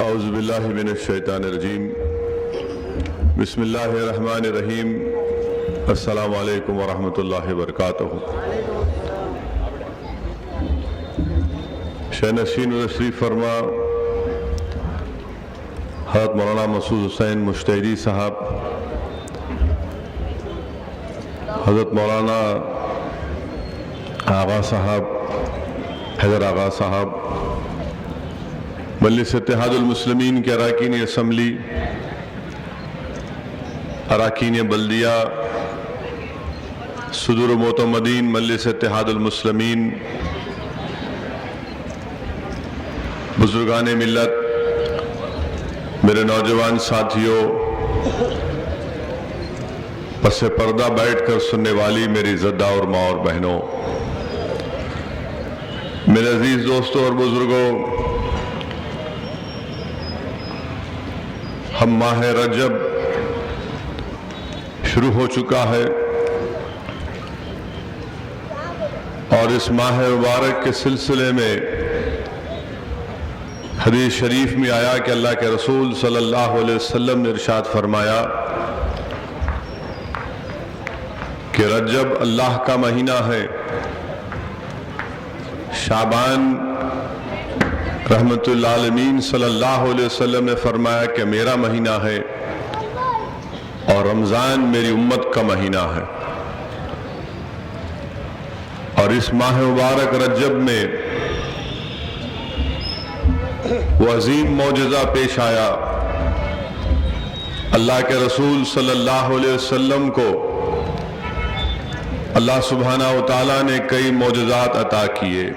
اعوذ باللہ من الشیطان الرجیم بسم اللہ الرحمن الرحیم السلام علیکم ورحمۃ اللہ وبرکاتہ۔ شہ نشین و تشریف فرما حضرت مولانا مسعود حسین مشتہدی صاحب، حضرت مولانا آغا صاحب، حیدر آغا صاحب، مجلس اتحاد المسلمین کے اراکین اسمبلی، اراکین بلدیہ، صدور معتمدین مجلس اتحاد المسلمین، بزرگان ملت، میرے نوجوان ساتھیوں، پس پردہ بیٹھ کر سننے والی میری زدہ اور ماں اور بہنوں، میرے عزیز دوستوں اور بزرگوں، ہم ماہ رجب شروع ہو چکا ہے اور اس ماہ مبارک کے سلسلے میں حدیث شریف میں آیا کہ اللہ کے رسول صلی اللہ علیہ وسلم نے ارشاد فرمایا کہ رجب اللہ کا مہینہ ہے، شعبان رحمت اللہ عالمین صلی اللہ علیہ وسلم نے فرمایا کہ میرا مہینہ ہے، اور رمضان میری امت کا مہینہ ہے۔ اور اس ماہ مبارک رجب میں وہ عظیم معجزہ پیش آیا، اللہ کے رسول صلی اللہ علیہ وسلم کو اللہ سبحانہ وتعالی نے کئی معجزات عطا کیے،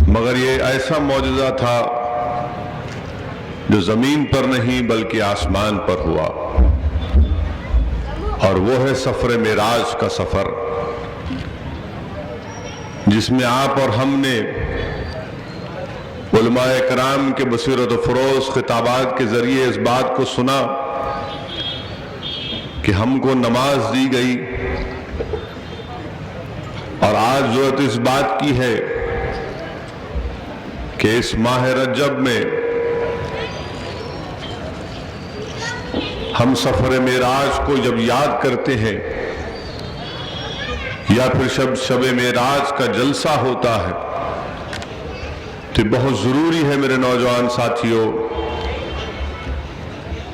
مگر یہ ایسا معجزہ تھا جو زمین پر نہیں بلکہ آسمان پر ہوا، اور وہ ہے سفر معراج کا سفر، جس میں آپ اور ہم نے علماء کرام کے بصیرت و فروز خطابات کے ذریعے اس بات کو سنا کہ ہم کو نماز دی گئی، اور آج ضرورت اس بات کی ہے کہ اس ماہ رجب میں ہم سفر معراج کو جب یاد کرتے ہیں یا پھر شب معراج کا جلسہ ہوتا ہے تو بہت ضروری ہے میرے نوجوان ساتھیوں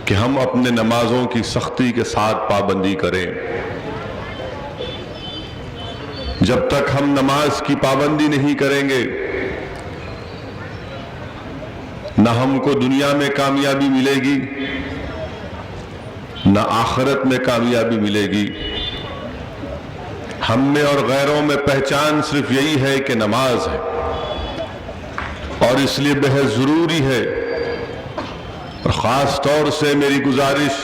کہ ہم اپنے نمازوں کی سختی کے ساتھ پابندی کریں۔ جب تک ہم نماز کی پابندی نہیں کریں گے نہ ہم کو دنیا میں کامیابی ملے گی نہ آخرت میں کامیابی ملے گی۔ ہم میں اور غیروں میں پہچان صرف یہی ہے کہ نماز ہے، اور اس لیے بہت ضروری ہے، اور خاص طور سے میری گزارش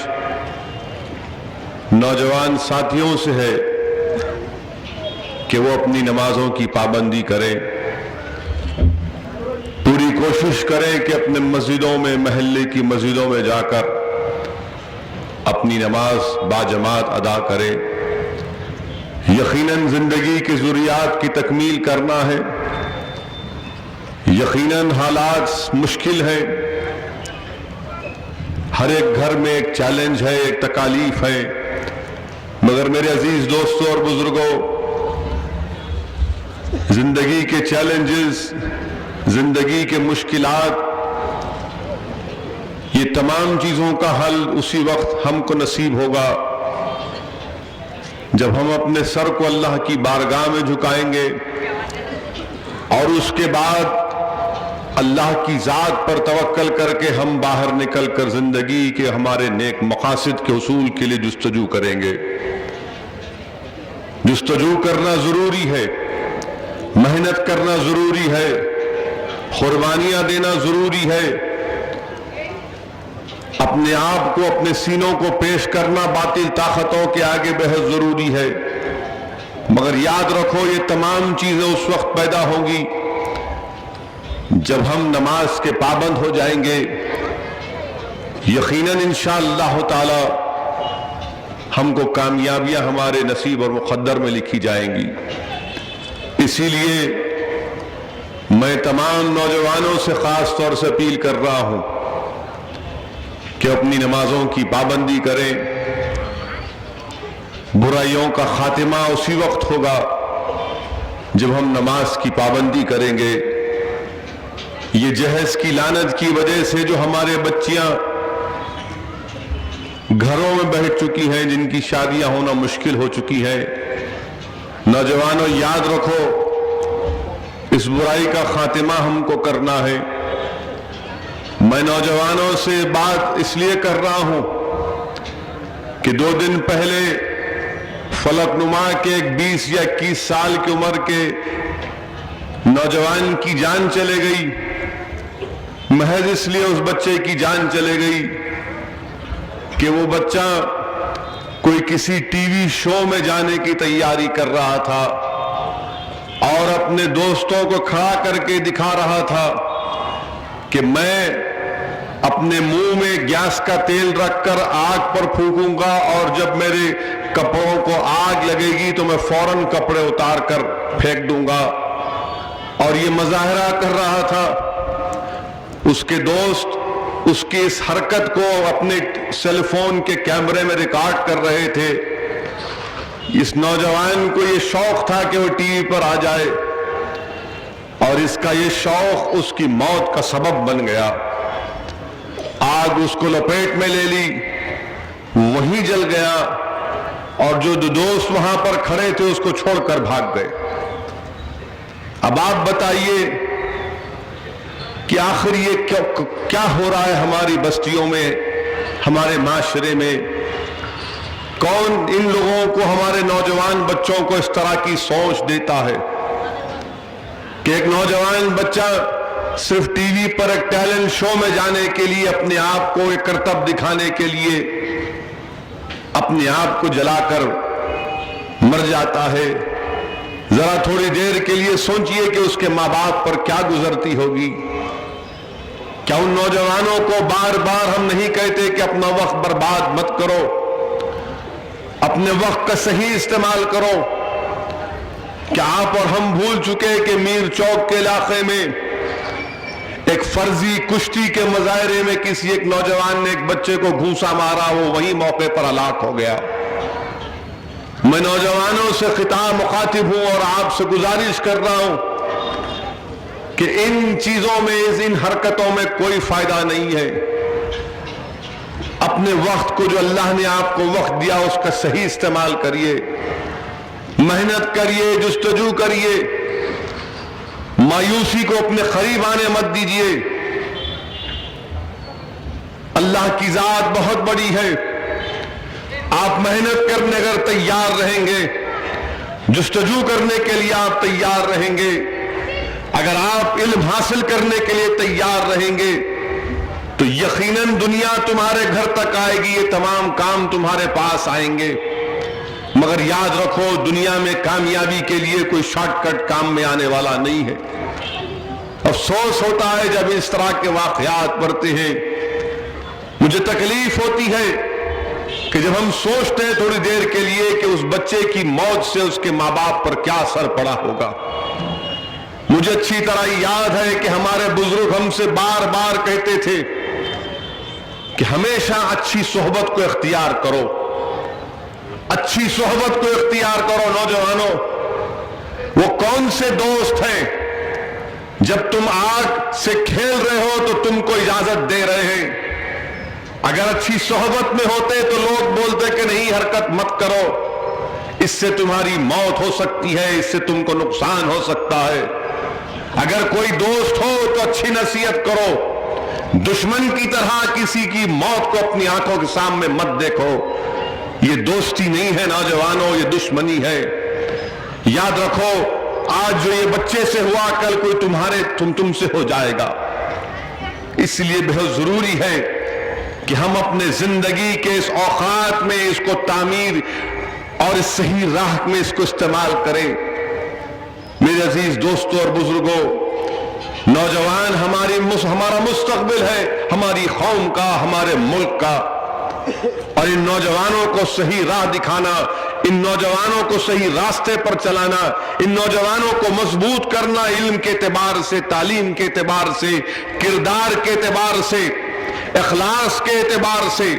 نوجوان ساتھیوں سے ہے کہ وہ اپنی نمازوں کی پابندی کریں، پوری کوشش کریں کہ اپنے مسجدوں میں، محلے کی مسجدوں میں جا کر اپنی نماز باجماعت ادا کریں۔ یقیناً زندگی کی ضروریات کی تکمیل کرنا ہے، یقیناً حالات مشکل ہیں، ہر ایک گھر میں ایک چیلنج ہے، ایک تکالیف ہے، مگر میرے عزیز دوستوں اور بزرگوں، زندگی کے چیلنجز، زندگی کے مشکلات، یہ تمام چیزوں کا حل اسی وقت ہم کو نصیب ہوگا جب ہم اپنے سر کو اللہ کی بارگاہ میں جھکائیں گے، اور اس کے بعد اللہ کی ذات پر توکل کر کے ہم باہر نکل کر زندگی کے ہمارے نیک مقاصد کے حصول کے لیے جستجو کریں گے۔ جستجو کرنا ضروری ہے، محنت کرنا ضروری ہے، قربانیاں دینا ضروری ہے، اپنے آپ کو، اپنے سینوں کو پیش کرنا باطل طاقتوں کے آگے بہت ضروری ہے، مگر یاد رکھو یہ تمام چیزیں اس وقت پیدا ہوں گی جب ہم نماز کے پابند ہو جائیں گے۔ یقیناً انشاءاللہ تعالی ہم کو کامیابیاں ہمارے نصیب اور مقدر میں لکھی جائیں گی۔ اسی لیے میں تمام نوجوانوں سے خاص طور سے اپیل کر رہا ہوں کہ اپنی نمازوں کی پابندی کریں. برائیوں کا خاتمہ اسی وقت ہوگا جب ہم نماز کی پابندی کریں گے. یہ جہیز کی لعنت کی وجہ سے جو ہمارے بچیاں گھروں میں بیٹھ چکی ہیں، جن کی شادیاں ہونا مشکل ہو چکی ہیں، نوجوانوں یاد رکھو اس برائی کا خاتمہ ہم کو کرنا ہے. میں نوجوانوں سے بات اس لیے کر رہا ہوں کہ 2 دن پہلے فلک نما کے ایک 20 یا 21 سال کی عمر کے نوجوان کی جان چلے گئی. محض اس لیے اس بچے کی جان چلے گئی کہ وہ بچہ کوئی کسی ٹی وی شو میں جانے کی تیاری کر رہا تھا اور اپنے دوستوں کو کھڑا کر کے دکھا رہا تھا کہ میں اپنے منہ میں گیس کا تیل رکھ کر آگ پر پھونکوں گا اور جب میرے کپڑوں کو آگ لگے گی تو میں فوراً کپڑے اتار کر پھینک دوں گا. اور یہ مظاہرہ کر رہا تھا. اس کے دوست اس کی اس حرکت کو اپنے سیل فون کے کیمرے میں ریکارڈ کر رہے تھے. اس نوجوان کو یہ شوق تھا کہ وہ ٹی وی پر آ جائے اور اس کا یہ شوق اس کی موت کا سبب بن گیا. آگ اس کو لپیٹ میں لے لی، وہیں جل گیا اور جو 2 دوست وہاں پر کھڑے تھے اس کو چھوڑ کر بھاگ گئے. اب آپ بتائیے کہ آخر یہ کیا ہو رہا ہے ہماری بستیوں میں، ہمارے معاشرے میں؟ کون ان لوگوں کو، ہمارے نوجوان بچوں کو اس طرح کی سوچ دیتا ہے کہ ایک نوجوان بچہ صرف ٹی وی پر ایک ٹیلنٹ شو میں جانے کے لیے، اپنے آپ کو ایک کرتب دکھانے کے لیے اپنے آپ کو جلا کر مر جاتا ہے؟ ذرا تھوڑی دیر کے لیے سوچئے کہ اس کے ماں باپ پر کیا گزرتی ہوگی. کیا ان نوجوانوں کو بار بار ہم نہیں کہتے کہ اپنا وقت برباد مت کرو، اپنے وقت کا صحیح استعمال کرو؟ کیا آپ اور ہم بھول چکے کہ میر چوک کے علاقے میں ایک فرضی کشتی کے مظاہرے میں کسی ایک نوجوان نے ایک بچے کو گھوسا مارا، وہ وہی موقع پر ہلاک ہو گیا. میں نوجوانوں سے خطاب مخاطب ہوں اور آپ سے گزارش کر رہا ہوں کہ ان چیزوں میں، ان حرکتوں میں کوئی فائدہ نہیں ہے. اپنے وقت کو جو اللہ نے آپ کو وقت دیا اس کا صحیح استعمال کریے، محنت کریے، جستجو کریے، مایوسی کو اپنے قریب آنے مت دیجیے. اللہ کی ذات بہت بڑی ہے. آپ محنت کرنے اگر تیار رہیں گے، جستجو کرنے کے لیے آپ تیار رہیں گے، اگر آپ علم حاصل کرنے کے لیے تیار رہیں گے تو یقیناً دنیا تمہارے گھر تک آئے گی، یہ تمام کام تمہارے پاس آئیں گے. مگر یاد رکھو دنیا میں کامیابی کے لیے کوئی شارٹ کٹ کام میں آنے والا نہیں ہے. افسوس ہوتا ہے جب اس طرح کے واقعات پڑھتے ہیں. مجھے تکلیف ہوتی ہے کہ جب ہم سوچتے ہیں تھوڑی دیر کے لیے کہ اس بچے کی موت سے اس کے ماں باپ پر کیا اثر پڑا ہوگا. مجھے اچھی طرح یاد ہے کہ ہمارے بزرگ ہم سے بار بار کہتے تھے کہ ہمیشہ اچھی صحبت کو اختیار کرو، اچھی صحبت کو اختیار کرو. نوجوانوں، وہ کون سے دوست ہیں جب تم آگ سے کھیل رہے ہو تو تم کو اجازت دے رہے ہیں؟ اگر اچھی صحبت میں ہوتے تو لوگ بولتے کہ نہیں حرکت مت کرو، اس سے تمہاری موت ہو سکتی ہے، اس سے تم کو نقصان ہو سکتا ہے. اگر کوئی دوست ہو تو اچھی نصیحت کرو، دشمن کی طرح کسی کی موت کو اپنی آنکھوں کے سامنے مت دیکھو. یہ دوستی نہیں ہے نوجوانوں، یہ دشمنی ہے. یاد رکھو آج جو یہ بچے سے ہوا کل کوئی تم سے ہو جائے گا. اس لیے بہت ضروری ہے کہ ہم اپنے زندگی کے اس اوقات میں اس کو تعمیر اور اس صحیح راہ میں اس کو استعمال کریں. میرے عزیز دوستوں اور بزرگوں، نوجوان ہمارا مستقبل ہے، ہماری قوم کا، ہمارے ملک کا. اور ان نوجوانوں کو صحیح راہ دکھانا، ان نوجوانوں کو صحیح راستے پر چلانا، ان نوجوانوں کو مضبوط کرنا علم کے اعتبار سے، تعلیم کے اعتبار سے، کردار کے اعتبار سے، اخلاص کے اعتبار سے،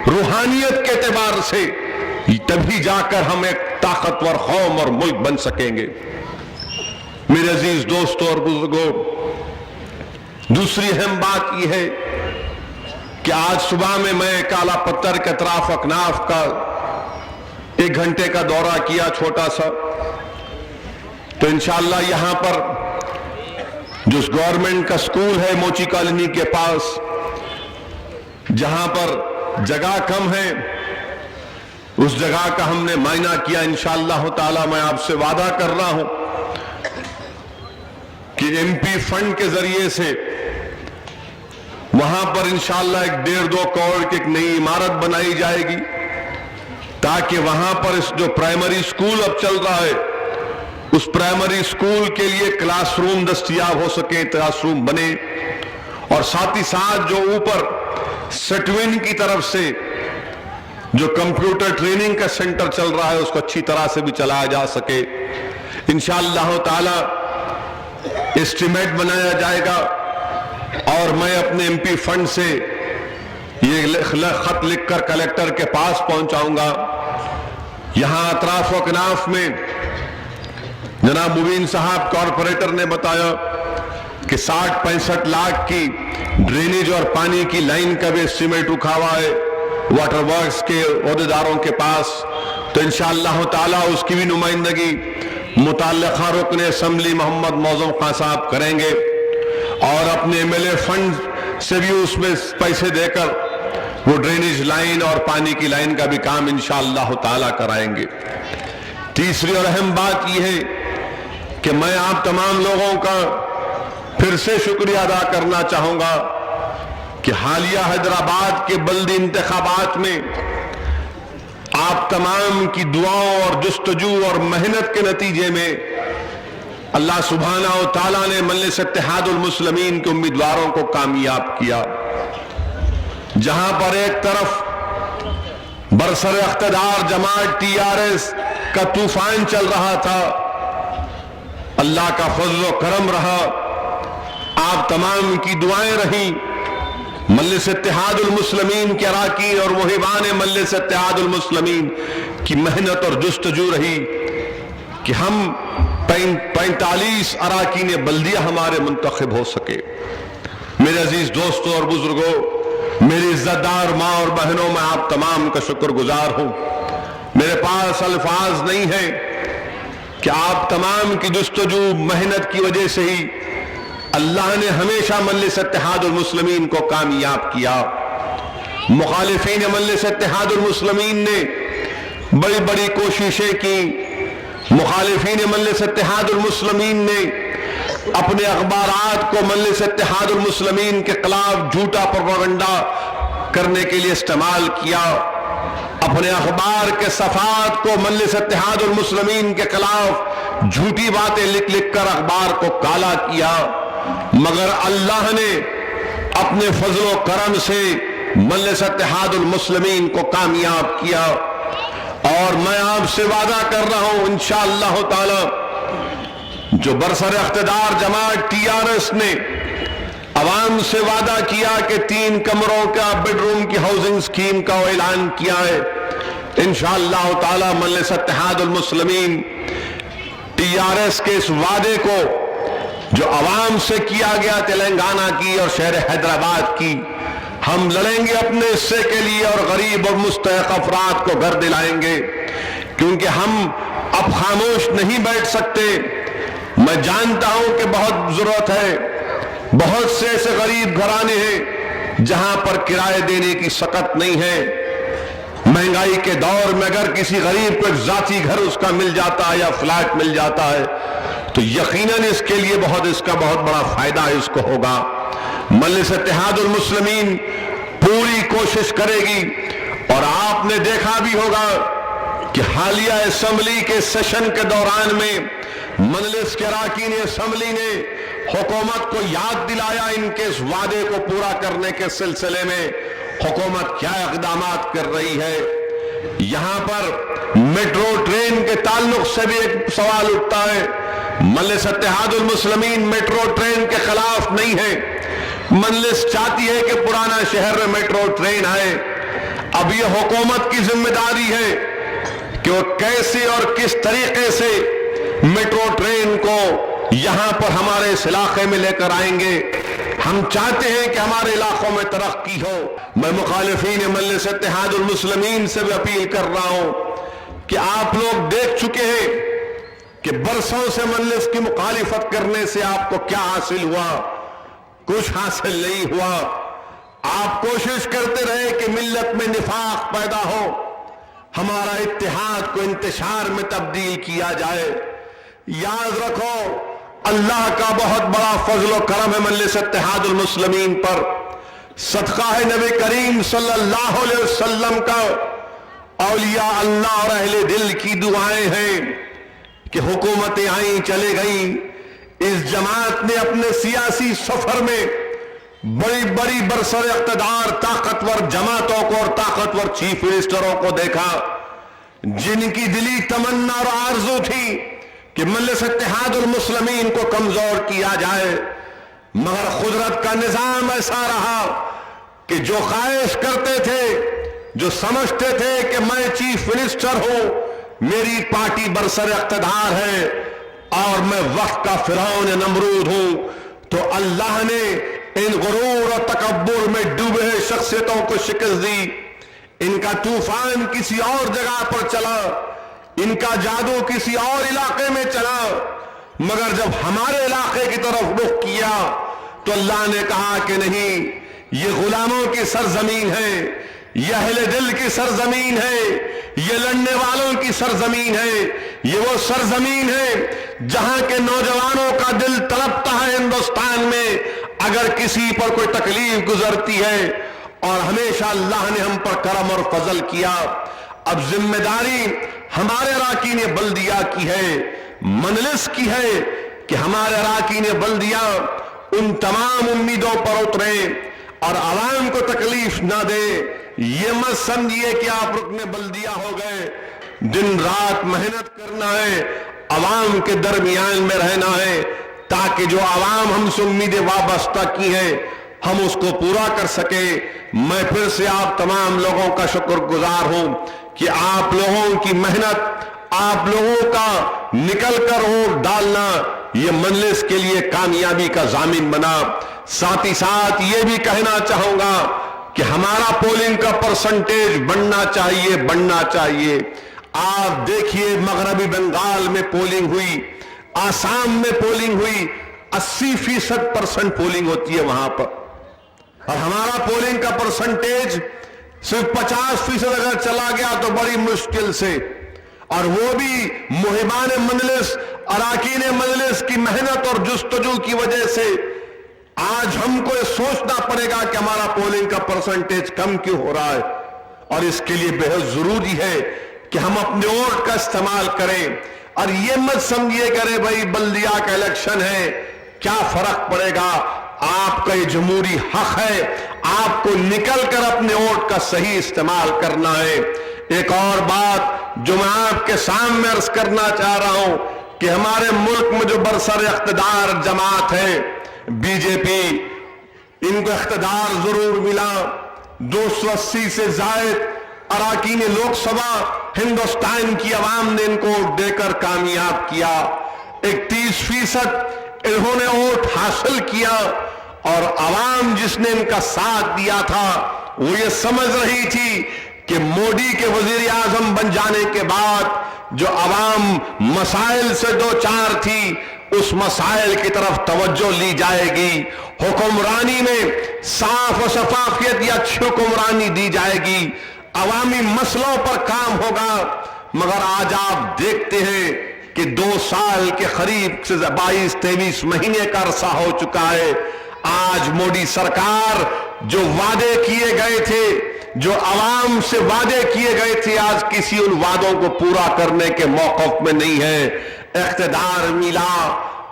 روحانیت کے اعتبار سے، تبھی جا کر ہم ایک طاقتور قوم اور ملک بن سکیں گے۔ میرے عزیز دوستوں اور بزرگوں، دوسری اہم بات یہ ہے کہ آج صبح میں کالا پتھر کے اطراف اکناف کا 1 گھنٹے کا دورہ کیا چھوٹا سا، تو انشاءاللہ یہاں پر جو گورنمنٹ کا سکول ہے موچی کالونی کے پاس، جہاں پر جگہ کم ہے، اس جگہ کا ہم نے معائنہ کیا۔ انشاءاللہ تعالی میں آپ سے وعدہ کر رہا ہوں کہ ایم پی فنڈ کے ذریعے سے وہاں پر انشاءاللہ 1.5-2 کروڑ کی ایک نئی عمارت بنائی جائے گی، تاکہ وہاں پر اس جو پرائمری سکول اب چل رہا ہے، اس پرائمری سکول کے لیے کلاس روم دستیاب ہو سکے، کلاس روم بنے، اور ساتھ ہی ساتھ جو اوپر سٹوین کی طرف سے جو کمپیوٹر ٹریننگ کا سینٹر چل رہا ہے، اس کو اچھی طرح سے بھی چلایا جا سکے۔ انشاءاللہ تعالی اسٹیمیٹ بنایا جائے گا، اور میں اپنے ایم پی فنڈ سے یہ خط لکھ کر کلیکٹر کے پاس پہنچاؤں گا۔ یہاں اطراف و اکناف میں جناب مبین صاحب کارپوریٹر نے بتایا کہ 60-65 لاکھ کی ڈرینیج اور پانی کی لائن کا بھی اسٹیمیٹ رکھا ہوا ہے واٹر ورکس کے عہدیداروں کے پاس، تو انشاءاللہ تعالی اس کی بھی نمائندگی متعلقہ رکن اسمبلی محمد معظم خان صاحب کریں گے، اور اپنے ایم ایل اے فنڈ سے بھی اس میں پیسے دے کر وہ ڈرینیج لائن اور پانی کی لائن کا بھی کام انشاءاللہ تعالی کرائیں گے۔ تیسری اور اہم بات یہ ہے کہ میں آپ تمام لوگوں کا پھر سے شکریہ ادا کرنا چاہوں گا کہ حالیہ حیدرآباد کے بلدی انتخابات میں آپ تمام کی دعاؤں اور جستجو اور محنت کے نتیجے میں اللہ سبحانہ و تعالیٰ نے مجلس اتحاد المسلمین کے امیدواروں کو کامیاب کیا۔ جہاں پر ایک طرف برسر اقتدار جماعت TRS کا طوفان چل رہا تھا، اللہ کا فضل و کرم رہا، آپ تمام کی دعائیں رہیں، مجلس اتحاد المسلمین کے اراکین اور محبان مجلس اتحاد المسلمین کی محنت اور جستجو رہی کہ ہم 45 اراکین بلدیہ ہمارے منتخب ہو سکے۔ میرے عزیز دوستوں اور بزرگوں، میری عزت دار ماں اور بہنوں، میں آپ تمام کا شکر گزار ہوں۔ میرے پاس الفاظ نہیں ہیں کہ آپ تمام کی جستجو محنت کی وجہ سے ہی اللہ نے ہمیشہ مجلس اتحاد المسلمین کو کامیاب کیا۔ مخالفین مجلس اتحاد المسلمین نے بڑی بڑی کوششیں کی، مخالفین مجلس اتحاد المسلمین نے اپنے اخبارات کو مجلس اتحاد المسلمین کے خلاف جھوٹا پروپیگنڈا کرنے کے لیے استعمال کیا، اپنے اخبار کے صفحات کو مجلس اتحاد المسلمین کے خلاف جھوٹی باتیں لکھ لکھ کر اخبار کو کالا کیا، مگر اللہ نے اپنے فضل و کرم سے مجلس اتحاد المسلمین کو کامیاب کیا۔ اور میں آپ سے وعدہ کر رہا ہوں انشاءاللہ تعالی، جو برسر اقتدار جماعت TRS نے عوام سے وعدہ کیا کہ 3 کمروں کا بیڈ روم کی ہاؤسنگ سکیم کا اعلان کیا ہے، انشاءاللہ تعالی مجلس اتحاد المسلمین TRS کے اس وعدے کو جو عوام سے کیا گیا تلنگانہ کی اور شہر حیدرآباد کی، ہم لڑیں گے اپنے حصے کے لیے اور غریب اور مستحق افراد کو گھر دلائیں گے، کیونکہ ہم اب خاموش نہیں بیٹھ سکتے۔ میں جانتا ہوں کہ بہت ضرورت ہے، بہت سے ایسے غریب گھرانے ہیں جہاں پر کرائے دینے کی سکت نہیں ہے۔ مہنگائی کے دور میں اگر کسی غریب کو ایک ذاتی گھر اس کا مل جاتا ہے یا فلیٹ مل جاتا ہے تو یقیناً اس کے لیے اس کا بہت بڑا فائدہ اس کو ہوگا۔ مجلس اتحاد المسلمین پوری کوشش کرے گی، اور آپ نے دیکھا بھی ہوگا کہ حالیہ اسمبلی کے سیشن کے دوران میں مجلس کے اراکین اسمبلی نے حکومت کو یاد دلایا ان کے اس وعدے کو پورا کرنے کے سلسلے میں، حکومت کیا اقدامات کر رہی ہے. یہاں پر میٹرو ٹرین کے تعلق سے بھی ایک سوال اٹھتا ہے. مجلس اتحاد المسلمین میٹرو ٹرین کے خلاف نہیں ہے. مجلس چاہتی ہے کہ پرانا شہر میں میٹرو ٹرین آئے. اب یہ حکومت کی ذمہ داری ہے کہ وہ کیسے اور کس طریقے سے میٹرو ٹرین کو یہاں پر ہمارے اس علاقے میں لے کر آئیں گے. ہم چاہتے ہیں کہ ہمارے علاقوں میں ترقی ہو. میں مخالفین مجلس اتحاد المسلمین سے بھی اپیل کر رہا ہوں کہ آپ لوگ دیکھ چکے ہیں کہ برسوں سے مجلس کی مخالفت کرنے سے آپ کو کیا حاصل ہوا. کچھ حاصل نہیں ہوا. آپ کوشش کرتے رہے کہ ملت میں نفاق پیدا ہو, ہمارا اتحاد کو انتشار میں تبدیل کیا جائے. یاد رکھو اللہ کا بہت بڑا فضل و کرم ہے مجلس اتحاد المسلمین پر. صدقہ ہے نبی کریم صلی اللہ علیہ وسلم کا, اولیاء اللہ اور اہل دل کی دعائیں ہیں کہ حکومتیں آئیں چلے گئیں. اس جماعت نے اپنے سیاسی سفر میں بڑی بڑی برسر اقتدار طاقتور جماعتوں کو اور طاقتور چیف منسٹروں کو دیکھا جن کی دلی تمنا اور آرزو تھی کہ مجلس اتحاد المسلمین کو کمزور کیا جائے. مگر قدرت کا نظام ایسا رہا کہ جو خواہش کرتے تھے, جو سمجھتے تھے کہ میں چیف منسٹر ہوں, میری پارٹی برسر اقتدار ہے اور میں وقت کا فرعون نمرود ہوں, تو اللہ نے ان غرور اور تکبر میں ڈوبے شخصیتوں کو شکست دی. ان کا طوفان کسی اور جگہ پر چلا, ان کا جادو کسی اور علاقے میں چلا, مگر جب ہمارے علاقے کی طرف رخ کیا تو اللہ نے کہا کہ نہیں, یہ غلاموں کی سرزمین ہے, یہ اہل دل کی سرزمین ہے, یہ لڑنے والوں کی سرزمین ہے, یہ وہ سرزمین ہے جہاں کے نوجوانوں کا دل تڑپتا ہے ہندوستان میں اگر کسی پر کوئی تکلیف گزرتی ہے. اور ہمیشہ اللہ نے ہم پر کرم اور فضل کیا. اب ذمہ داری ہمارے اراکین بلدیہ کی ہے, مجلس کی ہے کہ ہمارے اراکین بلدیہ ان تمام امیدوں پر اتریں اور عوام کو تکلیف نہ دے. یہ مت سمجھیے کہ آپ رکن بلدیہ ہو گئے, دن رات محنت کرنا ہے, عوام کے درمیان میں رہنا ہے تاکہ جو عوام ہم سے امیدیں وابستہ کی ہیں ہم اس کو پورا کر سکے. میں پھر سے آپ تمام لوگوں کا شکر گزار ہوں کہ آپ لوگوں کی محنت, آپ لوگوں کا نکل کر ووٹ ڈالنا یہ مجلس کے لیے کامیابی کا ضامن بنا. ساتھ ہی ساتھ یہ بھی کہنا چاہوں گا کہ ہمارا پولنگ کا پرسنٹیج بڑھنا چاہیے. آپ دیکھیے مغربی بنگال میں پولنگ ہوئی, آسام میں پولنگ ہوئی, 80% پولنگ ہوتی ہے وہاں پر, اور ہمارا پولنگ کا پرسنٹیج صرف 50% اگر چلا گیا تو بڑی مشکل سے, اور وہ بھی محبان مجلس, اراکین مجلس کی محنت اور جستجو کی وجہ سے. آج ہم کو یہ سوچنا پڑے گا کہ ہمارا پولنگ کا پرسنٹیج کم کیوں ہو رہا ہے, اور اس کے لیے بہت ضروری ہے کہ ہم اپنے ووٹ کا استعمال کریں. اور یہ مت سمجھیے کرے بھائی بلدیہ کا الیکشن ہے کیا فرق پڑے گا. آپ کا یہ جمہوری حق ہے, آپ کو نکل کر اپنے ووٹ کا صحیح استعمال کرنا ہے. ایک اور بات جو میں آپ کے سامنے عرض کرنا چاہ رہا ہوں کہ ہمارے ملک میں جو برسر اقتدار جماعت ہے بی جے پی, ان کو اقتدار ضرور ملا. 280 سے زائد اراکین لوک سبھا ہندوستان کی عوام نے ان کو ووٹ دے کر کامیاب کیا. 31% انہوں نے ووٹ حاصل کیا, اور عوام جس نے ان کا ساتھ دیا تھا وہ یہ سمجھ رہی تھی کہ مودی کے وزیر اعظم بن جانے کے بعد جو عوام مسائل سے دو چار تھی اس مسائل کی طرف توجہ لی جائے گی, حکمرانی میں صاف و شفافیت یا اچھی حکمرانی دی جائے گی, عوامی مسئلوں پر کام ہوگا. مگر آج آپ دیکھتے ہیں کہ 2 سال کے قریب سے 22-23 مہینے کا عرصہ ہو چکا ہے. آج مودی سرکار جو وعدے کیے گئے تھے, جو عوام سے وعدے کیے گئے تھے, آج کسی ان وعدوں کو پورا کرنے کے موقف میں نہیں ہے. اقتدار ملا,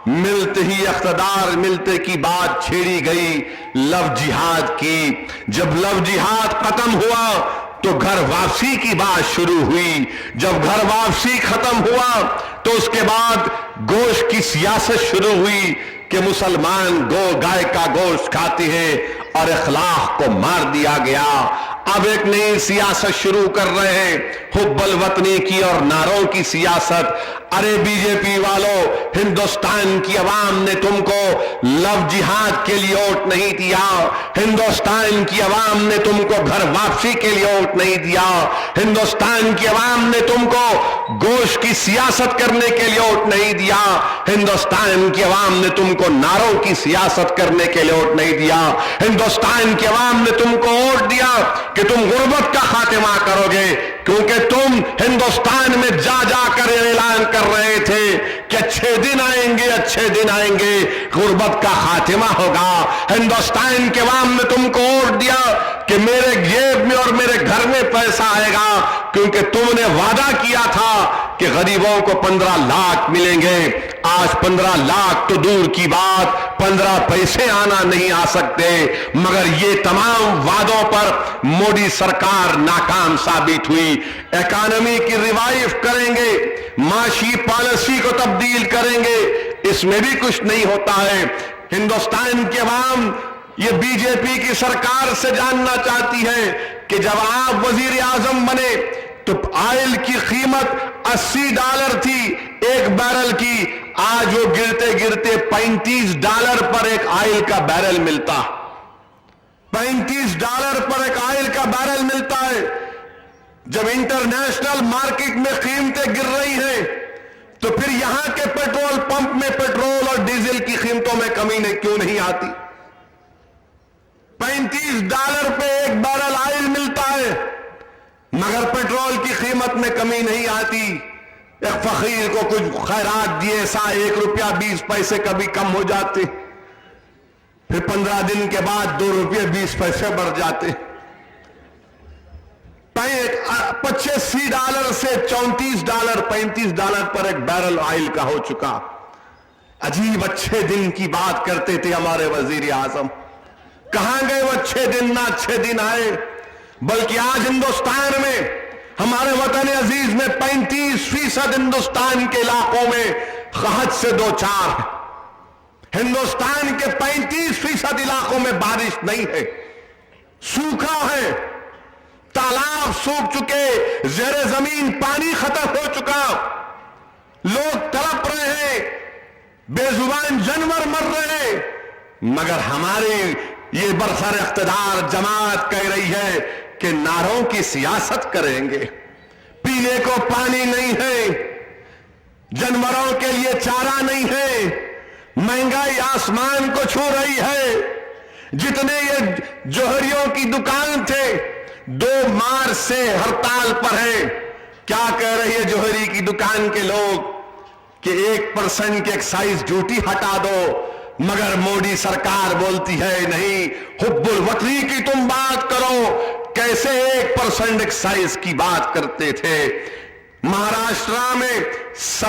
ملتے ہی اقتدار ملتے کی بات چھیڑی گئی لو جہاد کی. جب لو جہاد ختم ہوا تو گھر واپسی کی بات شروع ہوئی. جب گھر واپسی ختم ہوا تو اس کے بعد گوشت کی سیاست شروع ہوئی کہ مسلمان گائے کا گوشت کھاتے ہیں اور اخلاق کو مار دیا گیا. اب ایک نئی سیاست شروع کر رہے ہیں, حب الوطنی کی اور نعروں کی سیاست. ارے بی جے پی والوں, ہندوستان کی عوام نے تم کو لو جہاد کے لیے ووٹ نہیں دیا, ہندوستان کی عوام نے تم کو گھر واپسی کے لیے ووٹ نہیں دیا, ہندوستان کی عوام نے تم کو گوشت کی سیاست کرنے کے لیے ووٹ نہیں دیا, ہندوستان کی عوام نے تم کو نعروں کی سیاست کرنے کے لیے ووٹ نہیں دیا, ہندوستان کی عوام نے تم کو ووٹ دیا کہ تم غربت کا خاتمہ کرو گے, کیونکہ تم ہندوستان میں جا جا کر اعلان کر رہے تھے کہ اچھے دن آئیں گے, اچھے دن آئیں گے, غربت کا خاتمہ ہوگا. ہندوستان کے عوام نے تم کو ووٹ دیا کہ میرے جیب میں اور میرے گھر میں پیسہ آئے گا, کیونکہ تم نے وعدہ کیا تھا کہ غریبوں کو 15 لاکھ ملیں گے. آج 15 لاکھ تو دور کی بات, 15 پیسے آنا نہیں آ سکتے. مگر یہ تمام وعدوں پر مودی سرکار ناکام ثابت ہوئی. اکانومی کی ریوائیو کریں گے, معاشی پالیسی کو تبدیل کریں گے, اس میں بھی کچھ نہیں ہوتا ہے. ہندوستان کے عوام یہ بی جے پی کی سرکار سے جاننا چاہتی ہے کہ جب آپ وزیر اعظم بنے تو آئل کی قیمت $80 تھی ایک بیرل کی, آج وہ گرتے گرتے $35 پر ایک آئل کا بیرل ملتا. $35 پر ایک آئل کا بیرل ملتا ہے. جب انٹرنیشنل مارکیٹ میں قیمتیں گر رہی ہیں تو پھر یہاں کے پیٹرول پمپ میں پیٹرول اور ڈیزل کی قیمتوں میں کمی کیوں نہیں آتی؟ $35 پہ ایک بیرل آئل ملتا ہے مگر پیٹرول کی قیمت میں کمی نہیں آتی. ایک فقیر کو کچھ خیرات دیے $1.20 کبھی کم ہو جاتے, پھر 15 دن کے بعد $2.20 بڑھ جاتے. $85 سے $34 $35 پر ایک بیرل آئل کا ہو چکا. عجیب اچھے دن کی بات کرتے تھے ہمارے وزیر اعظم, کہاں گئے وہ اچھے دن؟ نہ اچھے دن آئے. بلکہ آج ہندوستان میں, ہمارے وطن عزیز میں 35% ہندوستان کے علاقوں میں قحط سے دوچار ہے. ہندوستان کے 35% علاقوں میں بارش نہیں ہے, سوکھا ہے, تالاب سوکھ چکے, زیر زمین پانی ختم ہو چکا, لوگ تڑپ رہے ہیں, بے زبان جانور مر رہے ہیں. مگر ہماری یہ برسر اقتدار جماعت کہہ رہی ہے کہ نعروں کی سیاست کریں گے, پینے کو پانی نہیں ہے, جانوروں کے لیے چارہ نہیں ہے, مہنگائی آسمان کو چھو رہی ہے. جتنے یہ جوہریوں کی دکان تھے 2 مارچ سے ہڑتال پر ہیں. کیا کہہ رہی ہے جوہری کی دکان کے لوگ کہ 1% کی ایکسائز ڈیوٹی ہٹا دو, مگر مودی سرکار بولتی ہے نہیں, حب الوطنی کی تم بات کرو. کیسے 1% ایکسائز کی بات کرتے تھے؟ مہاراشٹرا میں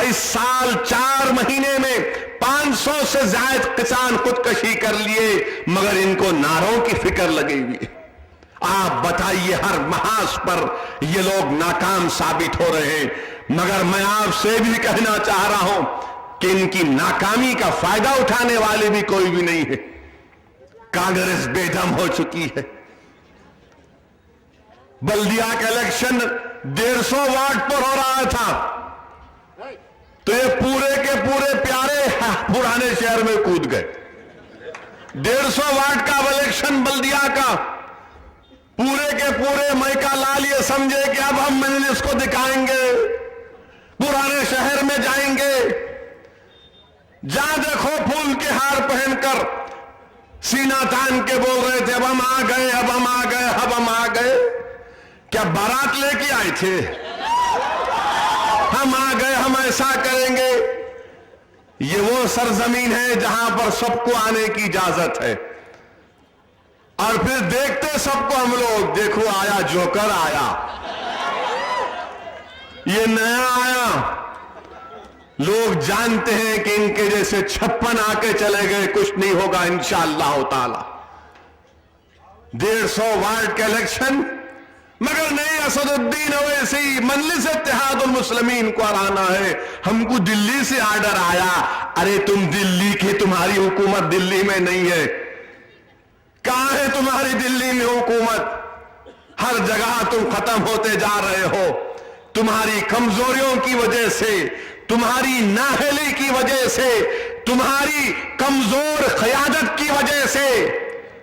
اس سال 4 مہینے میں 500 سے زائد کسان خودکشی کر لیے, مگر ان کو نعروں کی فکر لگی ہوئی. آپ بتائیے, ہر محاذ پر یہ لوگ ناکام ثابت ہو رہے ہیں. مگر میں آپ سے بھی کہنا چاہ رہا ہوں کہ ان کی ناکامی کا فائدہ اٹھانے والے بھی کوئی بھی نہیں ہے. کانگریس بے دم ہو چکی ہے. بلدیہ کا الیکشن 150 وارڈ پر ہو رہا تھا تو یہ پورے کے پورے پیارے پرانے شہر میں کود گئے. 150 وارڈ کا الیکشن بلدیہ کا, پورے کے پورے میکا لال یہ سمجھے کہ اب ہم مجلس کو دکھائیں گے, پرانے شہر میں جائیں گے. جہاں دیکھو پھول کے ہار پہن کر سینہ تان کے بول رہے تھے اب ہم آ گئے, اب ہم آ گئے, اب ہم آ گئے. کیا بارات لے کے آئے تھے؟ ہم آ گئے, ہم ایسا کریں گے. یہ وہ سرزمین ہے جہاں پر سب کو آنے کی اجازت ہے, اور پھر دیکھتے سب کو ہم لوگ, دیکھو آیا جوکر آیا, یہ نیا آیا, لوگ جانتے ہیں کہ ان کے جیسے 56 آ کے چلے گئے کچھ نہیں ہوگا انشاءاللہ تعالی. 150 وارڈ کا الیکشن، مگر نہیں، اسد الدین اویسی مجلس اتحاد المسلمین کو ہرانا ہے. ہم کو دلی سے آرڈر آیا. ارے تم دلی کی، تمہاری حکومت دلی میں نہیں ہے. کہاں ہے تمہاری دلی میں حکومت؟ ہر جگہ تم ختم ہوتے جا رہے ہو. تمہاری کمزوریوں کی وجہ سے، تمہاری نااہلی کی وجہ سے، تمہاری کمزور قیادت کی وجہ سے،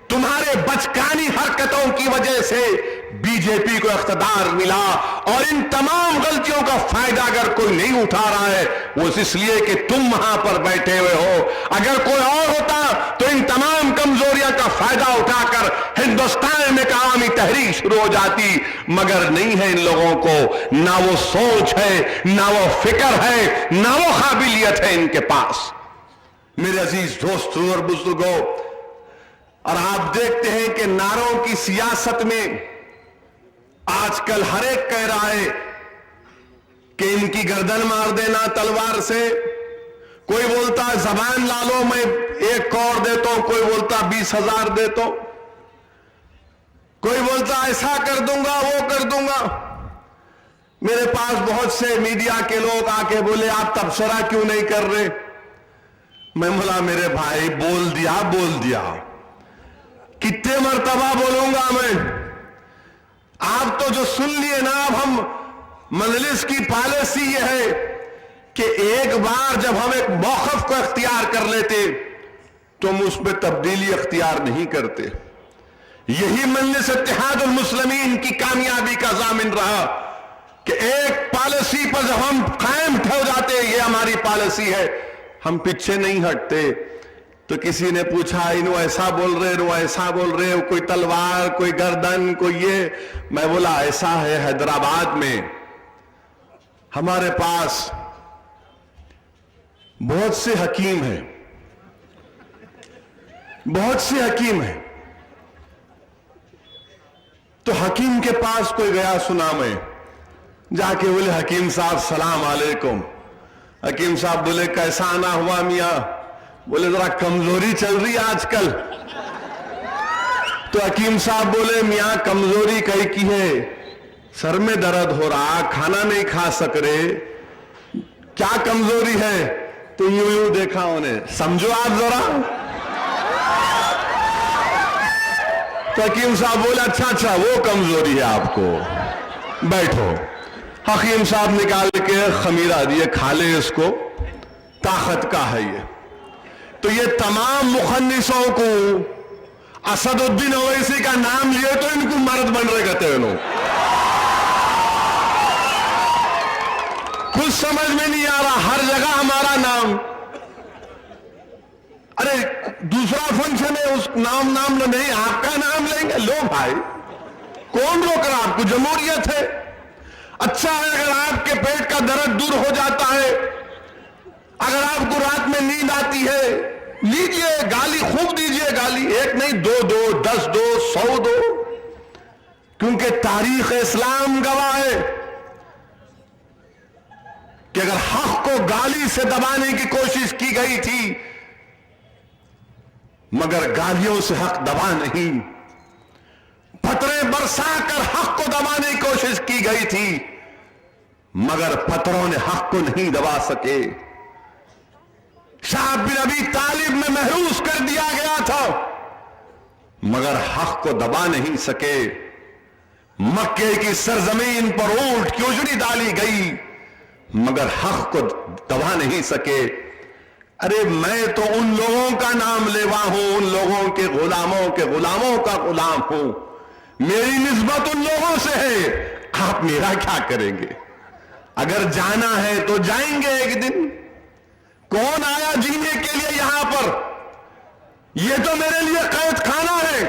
تمہارے بچکانی حرکتوں کی وجہ سے بی جے پی کو اقتدار ملا. اور ان تمام غلطیوں کا فائدہ اگر کوئی نہیں اٹھا رہا ہے وہ اس لیے کہ تم وہاں پر بیٹھے ہوئے ہو. اگر کوئی اور ہوتا تو ان تمام کمزوریاں کا فائدہ اٹھا کر ہندوستان میں عوامی تحریک شروع ہو جاتی. مگر نہیں ہے ان لوگوں کو، نہ وہ سوچ ہے، نہ وہ فکر ہے، نہ وہ قابلیت ہے ان کے پاس. میرے عزیز دوستوں اور بزرگوں، اور آپ دیکھتے ہیں کہ نعروں کی سیاست میں آج کل ہر ایک کہہ رہا ہے کہ ان کی گردن مار دینا تلوار سے. کوئی بولتا زبان لا لو میں 1 کروڑ دیتا ہوں، کوئی بولتا 20,000 دیتا ہوں، کوئی بولتا ایسا کر دوں گا وہ کر دوں گا. میرے پاس بہت سے میڈیا کے لوگ آ کے بولے آپ تبصرہ کیوں نہیں کر رہے؟ میں بولا میرے بھائی بول دیا. کتنے مرتبہ بولوں گا میں؟ آپ تو جو سن لیے نا. اب ہم مجلس کی پالیسی یہ ہے کہ ایک بار جب ہم ایک موقف کو اختیار کر لیتے تو ہم اس پہ تبدیلی اختیار نہیں کرتے. یہی مجلس اتحاد المسلمین کی کامیابی کا ضامن رہا کہ ایک پالیسی پر جب ہم قائم ہو جاتے، یہ ہماری پالیسی ہے، ہم پیچھے نہیں ہٹتے. تو کسی نے پوچھا انہوں ایسا بول رہے، انہوں ایسا بول رہے، کوئی تلوار، کوئی گردن، کوئی یہ. میں بولا ایسا ہے، حیدرآباد میں ہمارے پاس بہت سے حکیم ہیں، بہت سے حکیم ہیں. تو حکیم کے پاس کوئی گیا، سنا میں، جا کے بولے حکیم صاحب سلام علیکم. حکیم صاحب بولے کیسا آنا ہوا میاں؟ بولے ذرا کمزوری چل رہی آج کل. تو حکیم صاحب بولے میاں کمزوری کئی کی ہے؟ سر میں درد ہو رہا، کھانا نہیں کھا سک رہے، کیا کمزوری ہے؟ تو یوں دیکھا انہیں. سمجھو آپ ذرا. تو حکیم صاحب بولے اچھا وہ کمزوری ہے آپ کو، بیٹھو. حکیم صاحب نکال کے خمیرہ دیے، کھا لے اس کو، طاقت کا ہے یہ. تو یہ تمام مخنثوں کو اسد الدین اویسی کا نام لیے تو ان کو مرد بن رہے کہتے ہیں. کچھ سمجھ میں نہیں آ رہا، ہر جگہ ہمارا نام. ارے دوسرا فنکشن ہے، اس نام نہیں، آپ کا نام لیں گے. لو بھائی، کون روک رہا آپ کو؟ جمہوریت ہے. اچھا ہے اگر آپ کے پیٹ کا درد دور ہو جاتا ہے، اگر آپ کو رات میں نیند آتی ہے، لیجئے گالی، خوب دیجئے گالی. 1 نہیں 2 دو، 10 دو، 100 دو. کیونکہ تاریخ اسلام گواہ ہے کہ اگر حق کو گالی سے دبانے کی کوشش کی گئی تھی، مگر گالیوں سے حق دبا نہیں. پتھریں برسا کر حق کو دبانے کی کوشش کی گئی تھی، مگر پتھروں نے حق کو نہیں دبا سکے. شاہ بن ابی طالب میں محروس کر دیا گیا تھا، مگر حق کو دبا نہیں سکے. مکے کی سرزمین پر اونٹ کی اجڑی ڈالی گئی، مگر حق کو دبا نہیں سکے. ارے میں تو ان لوگوں کا نام لیوا ہوں، ان لوگوں کے غلاموں کا غلام ہوں. میری نسبت ان لوگوں سے ہے. آپ میرا کیا کریں گے؟ اگر جانا ہے تو جائیں گے ایک دن. کون آیا جینے کے لیے یہاں پر؟ یہ تو میرے لیے قید خانہ ہے،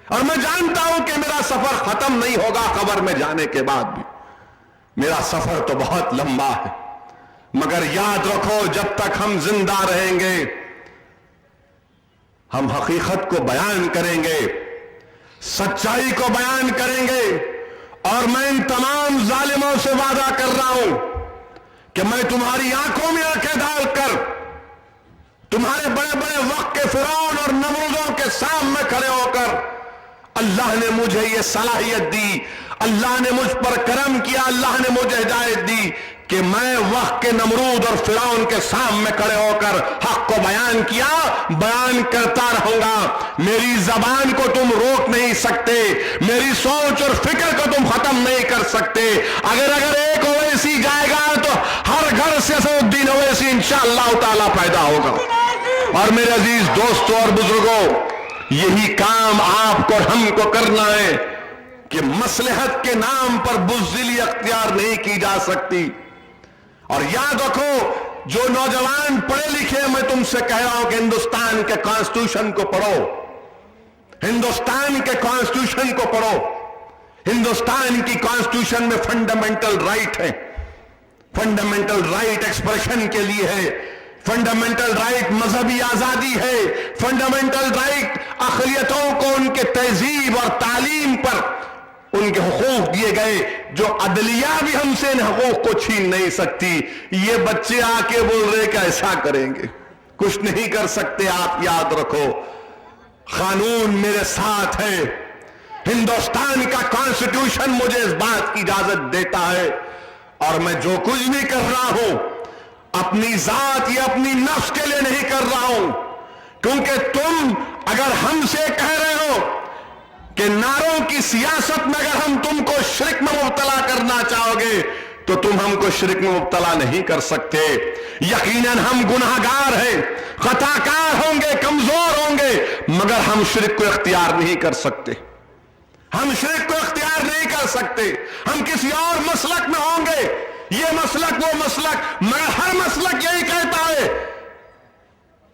اور میں جانتا ہوں کہ میرا سفر ختم نہیں ہوگا قبر میں جانے کے بعد بھی. میرا سفر تو بہت لمبا ہے، مگر یاد رکھو جب تک ہم زندہ رہیں گے ہم حقیقت کو بیان کریں گے، سچائی کو بیان کریں گے. اور میں ان تمام ظالموں سے وعدہ کر رہا ہوں کہ میں تمہاری آنکھوں میں آنکھیں ڈال کر تمہارے بڑے بڑے وقت کے فرعون اور نمرودوں کے سامنے کھڑے ہو کر اللہ نے مجھے یہ صلاحیت دی، اللہ نے مجھ پر کرم کیا، اللہ نے مجھے ہدایت دی کہ میں وقت کے نمرود اور فرعون کے سامنے کھڑے ہو کر حق کو بیان کیا، بیان کرتا رہوں گا۔ میری زبان کو تم روک نہیں سکتے، میری سوچ اور فکر کو تم ختم نہیں کر سکتے۔ اگر ایک اویسی جائے گا تو ہر گھر سے اسد الدین اویسی انشاءاللہ تعالی پیدا ہوگا۔ اور میرے عزیز دوستوں اور بزرگوں، یہی کام آپ کو اور ہم کو کرنا ہے کہ مصلحت کے نام پر بزدلی اختیار نہیں کی جا سکتی۔ اور یاد رکھو، جو نوجوان پڑھے لکھے، میں تم سے کہہ رہا ہوں کہ ہندوستان کے کانسٹیٹیوشن کو پڑھو، ہندوستان کے کانسٹیٹیوشن کو پڑھو۔ ہندوستان کی کانسٹیٹیوشن میں فنڈامنٹل رائٹ ہے، فنڈامنٹل رائٹ ایکسپریشن کے لیے ہے، فنڈامنٹل رائٹ مذہبی آزادی ہے، فنڈامنٹل رائٹ اقلیتوں کو ان کے تہذیب اور تعلیم پر ان کے حقوق دیے گئے، جو عدلیہ بھی ہم سے ان حقوق کو چھین نہیں سکتی۔ یہ بچے آ کے بول رہے کہ ایسا کریں گے، کچھ نہیں کر سکتے۔ آپ یاد رکھو، قانون میرے ساتھ ہے، ہندوستان کا کانسٹیٹیوشن مجھے اس بات کی اجازت دیتا ہے، اور میں جو کچھ بھی کر رہا ہوں اپنی ذات یا اپنی نفس کے لیے نہیں کر رہا ہوں، کیونکہ تم اگر ہم سے کہہ رہے ہو کہ نعروں کی سیاست میں اگر ہم تم کو شرک میں مبتلا کرنا چاہو گے تو تم ہم کو شرک میں مبتلا نہیں کر سکتے۔ یقیناً ہم گناہگار ہیں، خطا کار ہوں گے، کمزور ہوں گے، مگر ہم شرک کو اختیار نہیں کر سکتے، ہم شرک کو اختیار نہیں کر سکتے۔ ہم کسی اور مسلک میں ہوں گے، یہ مسلک وہ مسلک، مگر ہر مسلک یہی کہتا ہے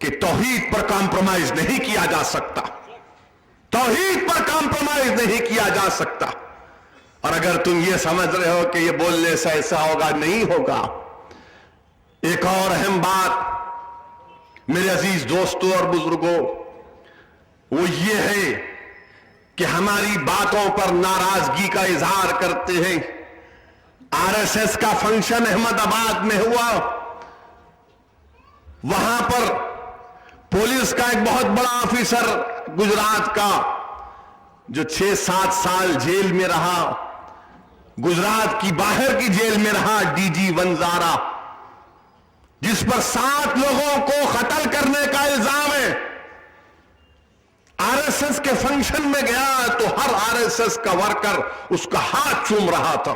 کہ توحید پر کمپرومائز نہیں کیا جا سکتا، توحید پر کمپرومائز نہیں کیا جا سکتا۔ اور اگر تم یہ سمجھ رہے ہو کہ یہ بولنے سے ایسا ہوگا، نہیں ہوگا۔ ایک اور اہم بات میرے عزیز دوستوں اور بزرگوں، وہ یہ ہے کہ ہماری باتوں پر ناراضگی کا اظہار کرتے ہیں۔ آر ایس ایس کا فنکشن احمد آباد میں ہوا، وہاں پر پولیس کا ایک بہت بڑا آفیسر گجرات کا، جو 6-7 سال جیل میں رہا، گجرات کی باہر کی جیل میں رہا، ڈی جی ونزارا، جس پر 7 لوگوں کو قتل کرنے کا الزام ہے، آر ایس ایس کے فنکشن میں گیا تو ہر آر ایس ایس کا ورکر اس کا ہاتھ چوم رہا تھا،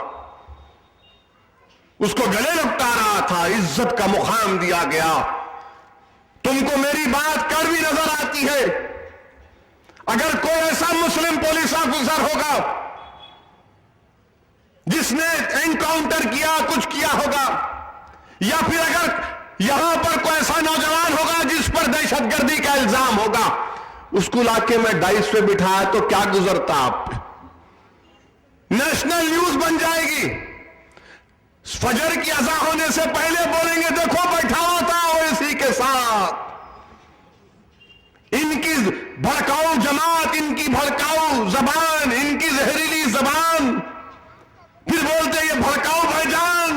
اس کو گلے لپٹا رہا تھا، عزت کا مقام دیا گیا۔ تم کو میری بات کڑوی نظر آتی ہے، اگر کوئی ایسا مسلم پولیس آفیسر ہوگا جس نے انکاؤنٹر کیا، کچھ کیا ہوگا، یا پھر اگر یہاں پر کوئی ایسا نوجوان ہوگا جس پر دہشت گردی کا الزام ہوگا، اس کو لا کے میں ڈائس پہ بٹھایا تو کیا گزرتا آپ پہ؟ نیشنل نیوز بن جائے گی۔ فجر کی اذان ہونے سے پہلے بولیں گے دیکھو بیٹھا ہوا تھا اویسی کے ساتھ، ان کی بھڑکاؤ جماعت، ان کی بھڑکاؤ زبان، ان کی زہریلی زبان، پھر بولتے یہ بھڑکاؤ بھائی جان۔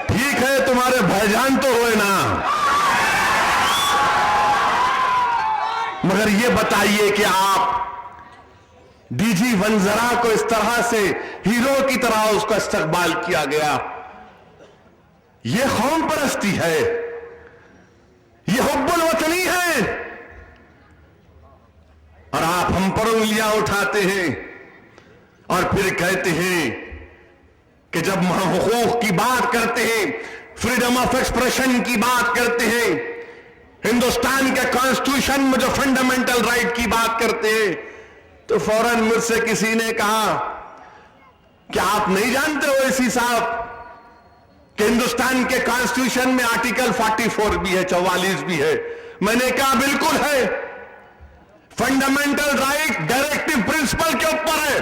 ٹھیک ہے، تمہارے بھائی جان تو ہوئے نا، مگر یہ بتائیے کہ آپ ڈی جی ونزرا کو اس طرح سے ہیرو کی طرح اس کا استقبال کیا گیا، یہ قوم پرستی ہے، یہ حب الوطنی ہے، اور آپ ہم پر انگلیاں اٹھاتے ہیں اور پھر کہتے ہیں کہ جب ہم حقوق کی بات کرتے ہیں، فریڈم آف ایکسپریشن کی بات کرتے ہیں، ہندوستان کے کانسٹیٹیوشن میں جو فنڈامنٹل رائٹ کی بات کرتے ہیں، تو فوراً مجھ سے کسی نے کہا کہ آپ نہیں جانتے ہو اویسی صاحب کہ ہندوستان کے کانسٹیٹیوشن میں آرٹیکل 44 بھی ہے، 44 بھی ہے۔ میں نے کہا بالکل ہے، فنڈامنٹل رائٹ ڈائریکٹو پرنسپل کے اوپر ہے۔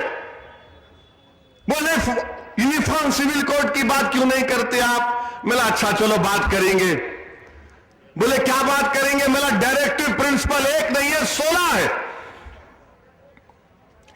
بولے یونیفارم سول کوڈ کی بات کیوں نہیں کرتے آپ؟ میں نے اچھا چلو بات کریں گے۔ بولے کیا بات کریں گے؟ میں نے ڈائریکٹو پرنسپل 1 نہیں ہے 16 ہے،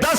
10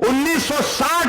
1960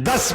10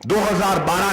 2012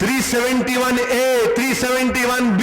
371A, 371B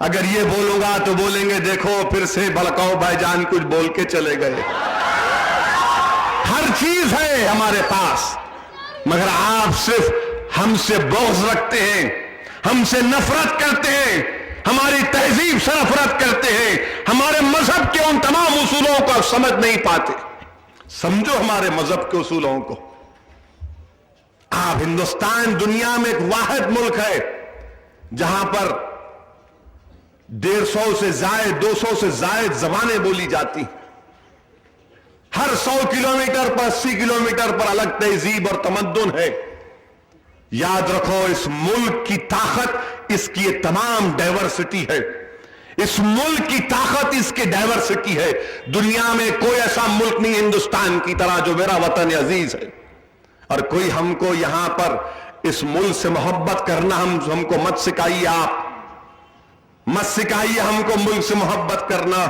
اگر یہ بولوں گا تو بولیں گے دیکھو پھر سے بھڑکاؤ بھائی جان کچھ بول کے چلے گئے. ہر چیز ہے ہمارے پاس، مگر آپ صرف ہم سے بغض رکھتے ہیں، ہم سے نفرت کرتے ہیں، ہماری تہذیب سے نفرت کرتے ہیں، ہمارے مذہب کے ان تمام اصولوں کو سمجھ نہیں پاتے. سمجھو ہمارے مذہب کے اصولوں کو. آپ ہندوستان دنیا میں ایک واحد ملک ہے جہاں پر 150 سے زائد 200 سے زائد زبانیں بولی جاتی. ہر 100 کلومیٹر پر 80 کلومیٹر پر الگ تہذیب اور تمدن ہے. یاد رکھو اس ملک کی طاقت اس کی یہ تمام ڈائیورسٹی ہے. اس ملک کی طاقت اس کی ڈائیورسٹی ہے. دنیا میں کوئی ایسا ملک نہیں ہندوستان کی طرح جو میرا وطن عزیز ہے. اور کوئی ہم کو یہاں پر اس ملک سے محبت کرنا ہم کو مت سکھائیے. آپ مت سکھائیے ہم کو ملک سے محبت کرنا.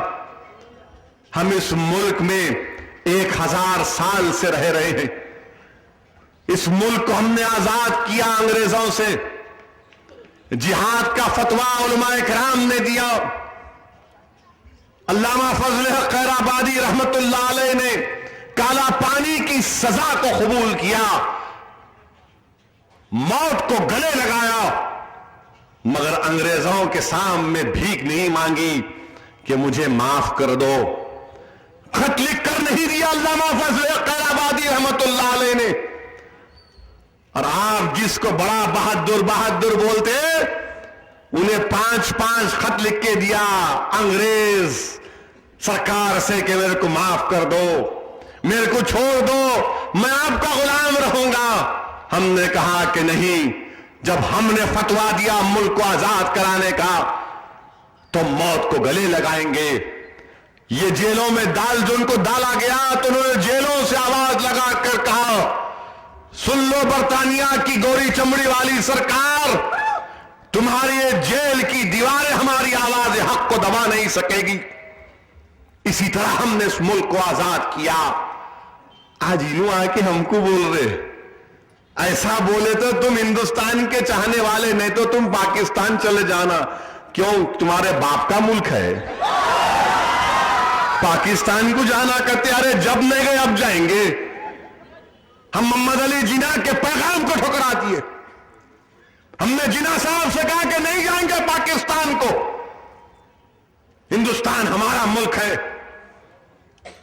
ہم اس ملک میں 1000 سال سے رہ رہے ہیں. اس ملک کو ہم نے آزاد کیا انگریزوں سے. جہاد کا فتویٰ علماء کرام نے دیا. علامہ فضل حق خیرآبادی رحمت اللہ علیہ نے کالا پانی کی سزا کو قبول کیا، موت کو گلے لگایا، مگر انگریزوں کے سامنے بھیک نہیں مانگی کہ مجھے معاف کر دو. خط لکھ کر نہیں دیا علامہ فضل حق خیرآبادی رحمت اللہ علیہ نے. اور آپ جس کو بڑا بہادر بہادر بولتے انہیں 5 خط لکھ کے دیا انگریز سرکار سے کہ میرے کو معاف کر دو، میرے کو چھوڑ دو، میں آپ کا غلام رہوں گا. ہم نے کہا کہ نہیں، جب ہم نے فتویٰ دیا ملک کو آزاد کرانے کا تو موت کو گلے لگائیں گے. یہ جیلوں میں جو ان کو ڈالا گیا تو انہوں نے جیلوں سے آواز لگا کر کہا سن لو برطانیہ کی گوری چمڑی والی سرکار، تمہاری جیل کی دیواریں ہماری آواز حق کو دبا نہیں سکے گی. اسی طرح ہم نے اس ملک کو آزاد کیا. آج یوں آ کے ہم کو بول رہے، ایسا بولے تو تم ہندوستان کے چاہنے والے، نہیں تو تم پاکستان چلے جانا. کیوں؟ تمہارے باپ کا ملک ہے. پاکستان کو جانا کرتے، ارے جب نہیں گئے اب جائیں گے. ہم محمد علی جناح کے پیغام کو ٹھکرا دیے. ہم نے جناح صاحب سے کہا کہ نہیں جائیں گے پاکستان کو. ہندوستان ہمارا ملک ہے.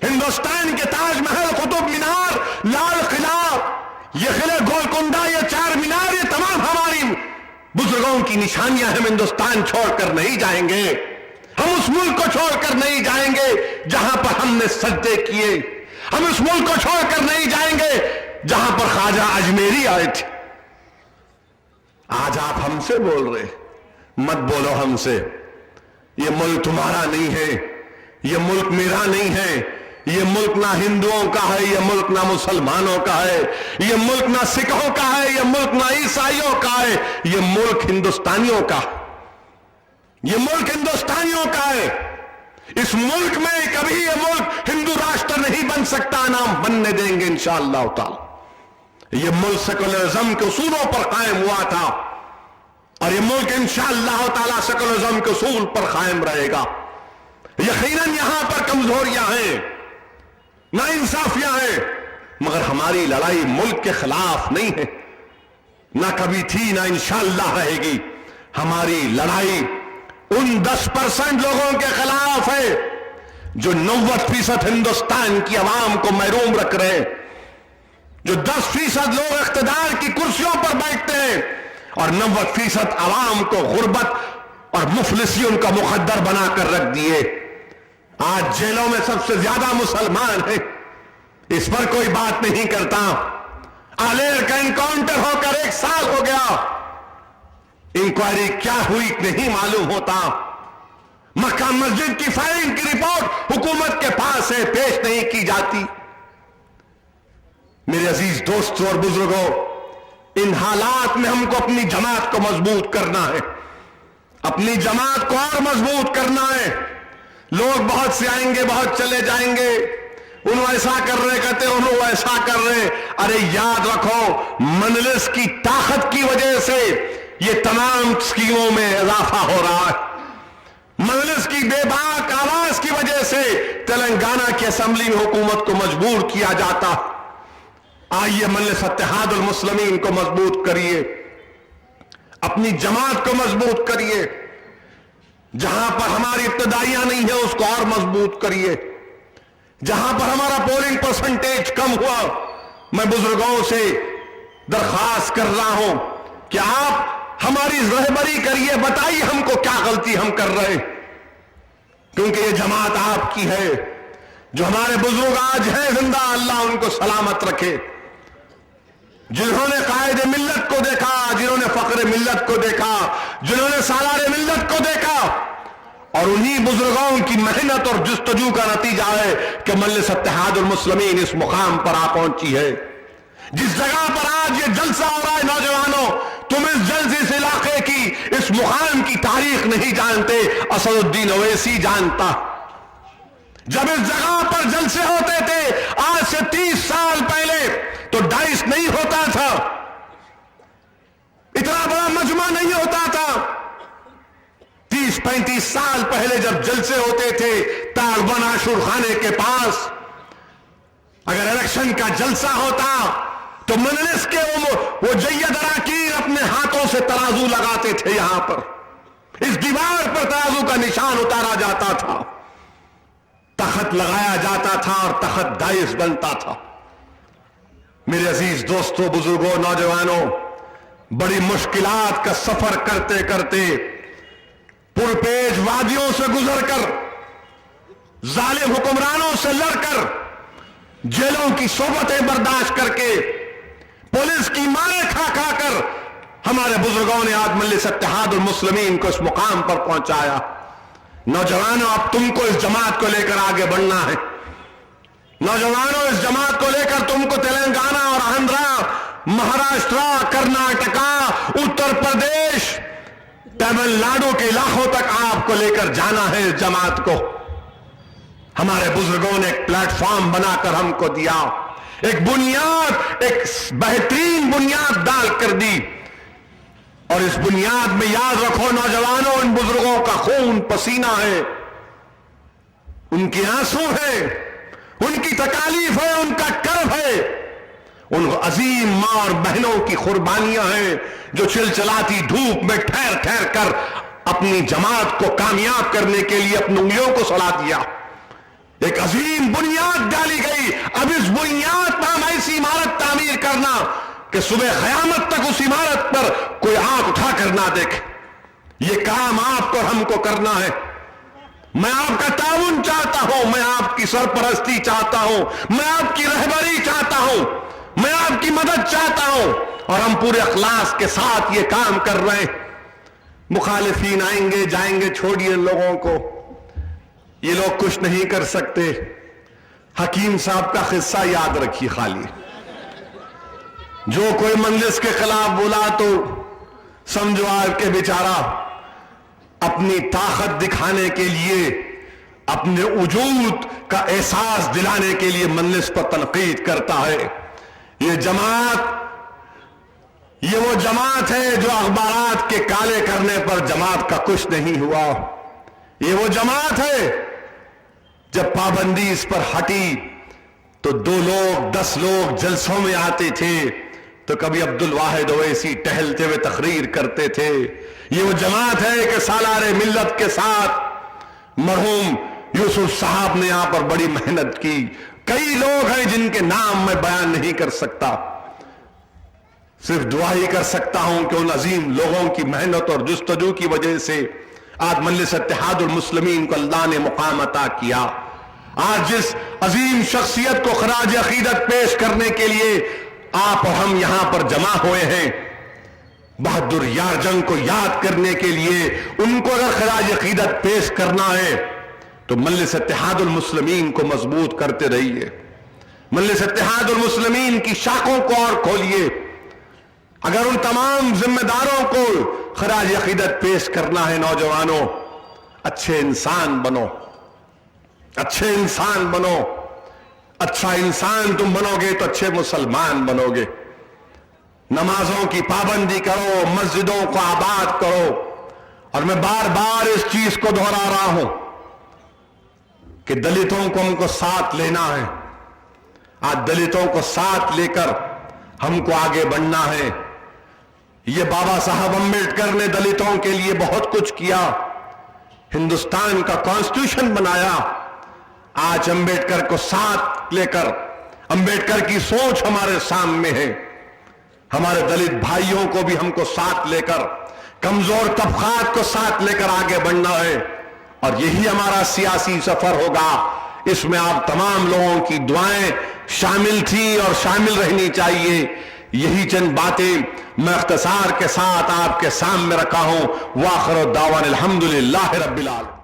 ہندوستان کے تاج محل، قطب مینار، لال قلعہ، یہ قلعہ گولکنڈہ، یہ 4 مینار، یہ تمام ہماری بزرگوں کی نشانیاں. ہم ہندوستان چھوڑ کر نہیں جائیں گے. ہم اس ملک کو چھوڑ کر نہیں جائیں گے جہاں پر ہم نے سجدے کیے. ہم اس ملک کو چھوڑ کر نہیں جائیں گے جہاں پر خواجہ اجمیری آئے تھے. آج آپ ہم سے بول رہے، مت بولو ہم سے. یہ ملک تمہارا نہیں ہے، یہ ملک میرا نہیں ہے. یہ ملک نہ ہندوؤں کا ہے، یہ ملک نہ مسلمانوں کا ہے، یہ ملک نہ سکھوں کا ہے، یہ ملک نہ عیسائیوں کا ہے. یہ ملک ہندوستانیوں کا، یہ ملک ہندوستانیوں کا ہے. اس ملک میں کبھی یہ ملک ہندو راشٹر نہیں بن سکتا، نہ بننے دیں گے انشاءاللہ تعالی. یہ ملک سیکولرزم کے اصولوں پر قائم ہوا تھا اور یہ ملک انشاءاللہ تعالی سیکولرزم کے اصول پر قائم رہے گا. یقیناً یہاں پر کمزوریاں ہیں، ناانصافیاں ہیں، مگر ہماری لڑائی ملک کے خلاف نہیں ہے، نہ کبھی تھی نہ انشاءاللہ رہے گی. ہماری لڑائی ان 10% لوگوں کے خلاف ہے جو 90% ہندوستان کی عوام کو محروم رکھ رہے ہیں. جو 10% لوگ اقتدار کی کرسیوں پر بیٹھتے ہیں اور 90% عوام کو غربت اور مفلسیوں کا مقدر بنا کر رکھ دیے. آج جیلوں میں سب سے زیادہ مسلمان ہیں، اس پر کوئی بات نہیں کرتا. آلیر کا انکاؤنٹر ہو کر 1 سال ہو گیا، انکوائری کیا ہوئی نہیں معلوم ہوتا. مکہ مسجد کی فائرنگ کی رپورٹ حکومت کے پاس ہے، پیش نہیں کی جاتی. میرے عزیز دوستوں اور بزرگوں، ان حالات میں ہم کو اپنی جماعت کو مضبوط کرنا ہے، اپنی جماعت کو اور مضبوط کرنا ہے. لوگ بہت سے آئیں گے، بہت چلے جائیں گے، انہوں ایسا کر رہے کہتے انہوں ایسا کر رہے. ارے یاد رکھو مجلس کی طاقت کی وجہ سے یہ تمام اسکیموں میں اضافہ ہو رہا ہے. مجلس کی بے باک آواز کی وجہ سے تلنگانہ کی اسمبلی میں حکومت کو مجبور کیا جاتا. آئیے مجلس اتحاد المسلمین کو مضبوط کریے, اپنی جماعت کو مضبوط کریے, جہاں پر ہماری ابتدائیاں نہیں ہے اس کو اور مضبوط کریے, جہاں پر ہمارا پولنگ پرسنٹیج کم ہوا میں بزرگوں سے درخواست کر رہا ہوں کہ آپ ہماری رہبری کریے, بتائیے ہم کو کیا غلطی ہم کر رہے, کیونکہ یہ جماعت آپ کی ہے. جو ہمارے بزرگ آج ہیں زندہ, اللہ ان کو سلامت رکھے, جنہوں نے قائد ملت کو دیکھا, جنہوں نے فخر ملت کو دیکھا, جنہوں نے سالار ملت کو دیکھا, اور انہی بزرگوں کی محنت اور جستجو کا نتیجہ ہے کہ مجلس اتحاد المسلمین اس مقام پر آ پہنچی ہے. جس جگہ پر آج یہ جلسہ ہو رہا ہے, نوجوانوں تم اس جلسے اس علاقے کی, اس مقام کی تاریخ نہیں جانتے, اسد الدین اویسی جانتا. جب اس جگہ پر جلسے ہوتے تھے آج سے 30 سال پہلے تو ڈائس نہیں ہوتا تھا, اتنا بڑا مجمع نہیں ہوتا تھا. 30-35 سال پہلے جب جلسے ہوتے تھے تاڑبن عاشور خانے کے پاس, اگر الیکشن کا جلسہ ہوتا تو مجلس کے وہ جید اراکین اپنے ہاتھوں سے ترازو لگاتے تھے, یہاں پر اس دیوار پر ترازو کا نشان اتارا جاتا تھا, تخت لگایا جاتا تھا اور تخت دائس بنتا تھا. میرے عزیز دوستوں, بزرگوں, نوجوانوں, بڑی مشکلات کا سفر کرتے کرتے پرپیش وادیوں سے گزر کر, ظالم حکمرانوں سے لڑ کر, جیلوں کی صحبتیں برداشت کر کے, پولیس کی مارے کھا کھا کر ہمارے بزرگوں نے آج مجلس اتحاد المسلمین کو اس مقام پر پہنچایا. نوجوانوں اب تم کو اس جماعت کو لے کر آگے بڑھنا ہے. نوجوانوں اس جماعت کو لے کر تم کو تلنگانہ اور آندھرا, مہاراشٹرا, کرناٹکا, اتر پردیش, تمل ناڈو کے علاقوں تک آپ کو لے کر جانا ہے. اس جماعت کو ہمارے بزرگوں نے ایک پلیٹ فارم بنا کر ہم کو دیا, ایک بنیاد, ایک بہترین بنیاد ڈال کر دی, اور اس بنیاد میں یاد رکھو نوجوانوں, ان بزرگوں کا خون پسینہ ہے, ان کے آنسو ہے, ان کی تکالیف ہے, ان کا کرب ہے, ان عظیم ماں اور بہنوں کی قربانیاں ہیں جو چلچلاتی دھوپ میں ٹھہر ٹھہر کر اپنی جماعت کو کامیاب کرنے کے لیے اپنی انگلیوں کو سلا دیا. ایک عظیم بنیاد ڈالی گئی. اب اس بنیاد پر ہم ایسی عمارت تعمیر کرنا کہ صبح قیامت تک اس عمارت پر کوئی آنکھ اٹھا کر نہ دیکھے. یہ کام آپ کو ہم کو کرنا ہے. میں آپ کا تعاون چاہتا ہوں, میں آپ کی سرپرستی چاہتا ہوں, میں آپ کی رہبری چاہتا ہوں, میں آپ کی مدد چاہتا ہوں, اور ہم پورے اخلاص کے ساتھ یہ کام کر رہے ہیں. مخالفین آئیں گے جائیں گے, چھوڑیے لوگوں کو, یہ لوگ کچھ نہیں کر سکتے. حکیم صاحب کا قصہ یاد رکھیے خالی, جو کوئی مجلس کے خلاف بولا تو سمجھو آج کے بیچارہ اپنی طاقت دکھانے کے لیے, اپنے وجود کا احساس دلانے کے لیے مجلس پر تنقید کرتا ہے. یہ جماعت, یہ وہ جماعت ہے جو اخبارات کے کالے کرنے پر جماعت کا کچھ نہیں ہوا. یہ وہ جماعت ہے جب پابندی اس پر ہٹی تو 2 لوگ 10 لوگ جلسوں میں آتے تھے, تو کبھی عبد الواحد اویسی ٹہلتے ہوئے تقریر کرتے تھے. یہ وہ جماعت ہے کہ سالار ملت کے ساتھ مرحوم یوسف صاحب نے یہاں پر بڑی محنت کی. کئی لوگ ہیں جن کے نام میں بیان نہیں کر سکتا, صرف دعا ہی کر سکتا ہوں کہ ان عظیم لوگوں کی محنت اور جستجو کی وجہ سے آج مجلس اتحاد المسلمین کو اللہ نے مقام عطا کیا. آج جس عظیم شخصیت کو خراج عقیدت پیش کرنے کے لیے آپ اور ہم یہاں پر جمع ہوئے ہیں, بہادر یار جنگ کو یاد کرنے کے لیے, ان کو اگر خراج عقیدت پیش کرنا ہے تو مجلس اتحاد المسلمین کو مضبوط کرتے رہیے. مجلس اتحاد المسلمین کی شاخوں کو اور کھولیے. اگر ان تمام ذمہ داروں کو خراج عقیدت پیش کرنا ہے, نوجوانوں اچھے انسان بنو, اچھے انسان بنو. اچھا انسان تم بنو گے تو اچھے مسلمان بنو گے. نمازوں کی پابندی کرو, مسجدوں کو آباد کرو, اور میں بار بار اس چیز کو دہرا رہا ہوں کہ دلتوں کو ہم کو ساتھ لینا ہے. آج دلتوں کو ساتھ لے کر ہم کو آگے بڑھنا ہے. یہ بابا صاحب امبیڈکر نے دلتوں کے لیے بہت کچھ کیا، ہندوستان کا کانسٹیٹیوشن بنایا. آج امبیڈکر کو ساتھ لے کر، امبیڈکر کی سوچ ہمارے سامنے ہے. ہمارے دلت بھائیوں کو بھی ہم کو ساتھ لے کر، کمزور طبقات کو ساتھ لے کر آگے بڑھنا ہے، اور یہی ہمارا سیاسی سفر ہوگا. اس میں آپ تمام لوگوں کی دعائیں شامل تھی اور شامل رہنی چاہیے. یہی چند باتیں میں اختصار کے ساتھ آپ کے سامنے رکھا ہوں. وآخر دعوانا الحمدللہ رب العالمین.